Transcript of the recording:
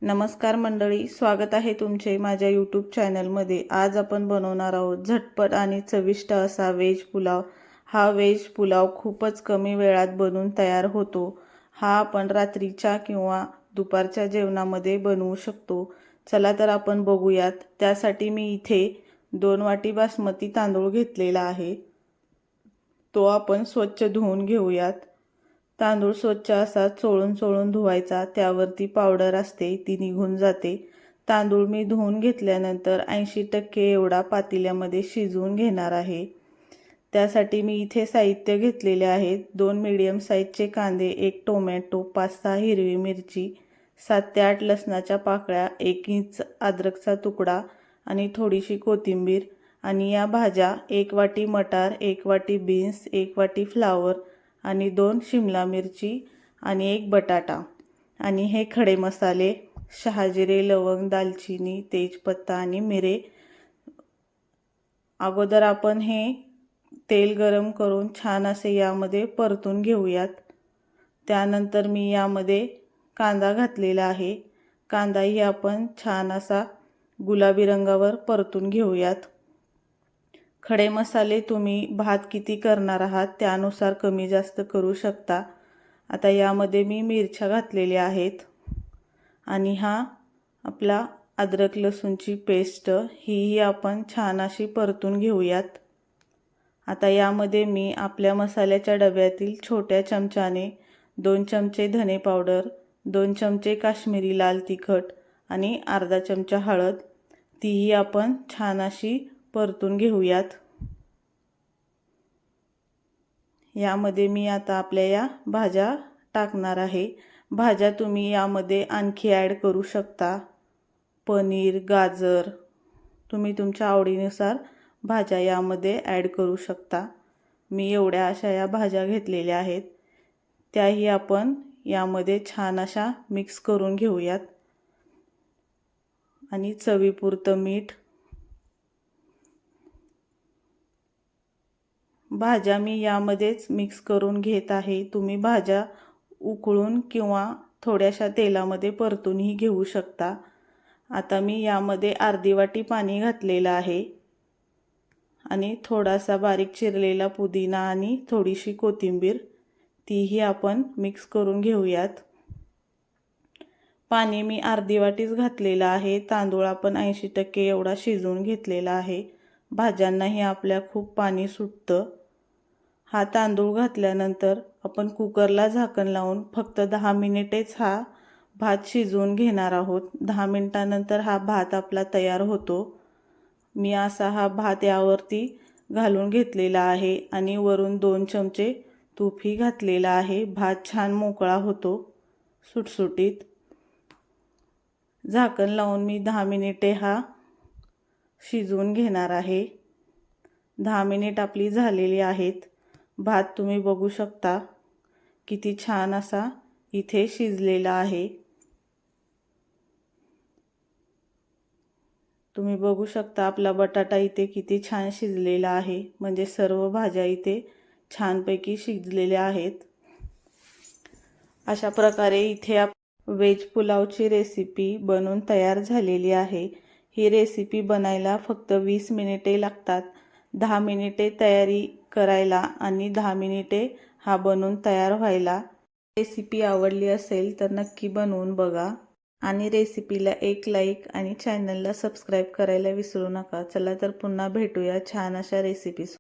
नमस्कार मंडळी, स्वागत आहे तुमचे माझ्या यूट्यूब चॅनलमध्ये। आज आपण बनवणार आहोत झटपट आणि चविष्ट असा व्हेज पुलाव। हा व्हेज पुलाव खूपच कमी वेळात बनून तयार होतो। हा आपण रात्रीच्या किंवा दुपारच्या जेवणामध्ये बनवू शकतो। चला तर आपण बघूयात। त्यासाठी मी इथे 2 वाटी बासमती तांदूळ घेतलेला आहे। तो आपण स्वच्छ धुवून घेऊयात। तांदूळ स्वच्छ असा चोळून धुवायचा, त्यावरती पावडर असते ती निघून जाते। तांदूळ मी धुवून घेतल्यानंतर 80% एवढा पातेल्यामध्ये शिजवून घेणार आहे। त्यासाठी मी इथे साहित्य घेतलेले आहेत। 2 मीडियम साईजचे कांदे, 1 टोमॅटो, 5-6 हिरवी मिरची, 7 ते 8 लसणाच्या पाकळ्या, 1 इंच अद्रकचा तुकडा आणि थोडीशी कोथिंबीर। आणि या भाज्या 1 वाटी मटार, 1 वाटी बीन्स, 1 वाटी फ्लावर आणि 2 शिमला मिरची आणि 1 बटाटा। आणि हे खडे मसाले शहाजिरे, लवंग, दालचिनी, तेजपत्ता आणि मिरे। अगोदर आपण हे तेल गरम करून छान असे यामध्ये परतून घेऊयात। त्यानंतर मी यामध्ये कांदा घातलेला आहे। कांदाही आपण छान असा गुलाबी रंगावर परतून घेऊयात। खडे मसाले तुम्ही भात किती करणार आहात त्यानुसार कमी जास्त करू शकता। आता यामध्ये मी मिरच्या घातलेल्या आहेत आणि हा आपला अद्रक लसूणची पेस्ट ही आपण छान अशी परतून घेऊयात। आता यामध्ये मी आपल्या मसाल्याच्या डब्यातील छोट्या चमच्याने 2 चमचे धने पावडर, 2 चमचे काश्मीरी लाल तिखट आणि अर्धा चमचा हळद तीही आपण छान अशी परतून घेऊयात। यामध्ये मी आता आपल्या या भाज्या टाकणार आहे। भाज्या तुम्ही यामध्ये आणखी ॲड करू शकता। पनीर, गाजर, तुम्ही तुमच्या आवडीनुसार भाज्या यामध्ये ॲड करू शकता। मी एवढ्या अशा या भाज्या घेतलेल्या आहेत, त्याही आपण यामध्ये छान अशा मिक्स करून घेऊयात। आणि चवीपुरतं मीठ। भाज्या मी यामध्येच मिक्स करून घेत आहे। तुम्ही भाज्या उकळून किंवा थोड्याशा तेलामध्ये परतूनही घेऊ शकता। आता मी यामध्ये अर्धी वाटी पाणी घातलेलं आहे आणि थोडासा बारीक चिरलेला पुदिना आणि थोडीशी कोथिंबीर तीही आपण मिक्स करून घेऊयात। पाणी मी अर्धी वाटीच घातलेलं आहे। तांदूळ आपण 80% एवढा शिजवून घेतलेला आहे। भाज्यांनाही आपल्या खूप पाणी सुटतं। हा तांदूळ घातल्यानंतर आपण कुकरला झाकण लावून फक्त 10 मिनिटेच हा भात शिजवून घेणार आहोत। 10 मिनिटानंतर हा भात आपला तयार होतो। मी असा हा भात यावरती घालून घेतलेला आहे आणि वरून 2 चमचे तूपही घातलेला आहे। भात छान मोकळा होतो, सुटसुटीत। झाकण लावून मी 10 मिनिटे हा शिजवून घेणार आहे। 10 मिनिट आपली झालेली आहेत। भात तुम्ही बघू शकता किती छान असा इथे शिजलेला आहे। तुम्ही बघू शकता आपला बटाटा इथे किती छान शिजलेला आहे, म्हणजे सर्व भाज्या इथे छानपैकी शिजलेल्या आहेत। अशा प्रकारे इथे व्हेज पुलावची रेसिपी बनून तयार झालेली आहे। ही रेसिपी बनायला फक्त 20 मिनिटे लागतात। 10 मिनिटे तयारी करायला आणि 10 मिनिटे हा बनून तयार व्हायला। रेसिपी आवडली असेल तर नक्की बनवून बघा आणि रेसिपीला एक लाईक आणि चॅनलला सबस्क्राईब करायला विसरू नका। चला तर पुन्हा भेटूया छान अशा रेसिपीज।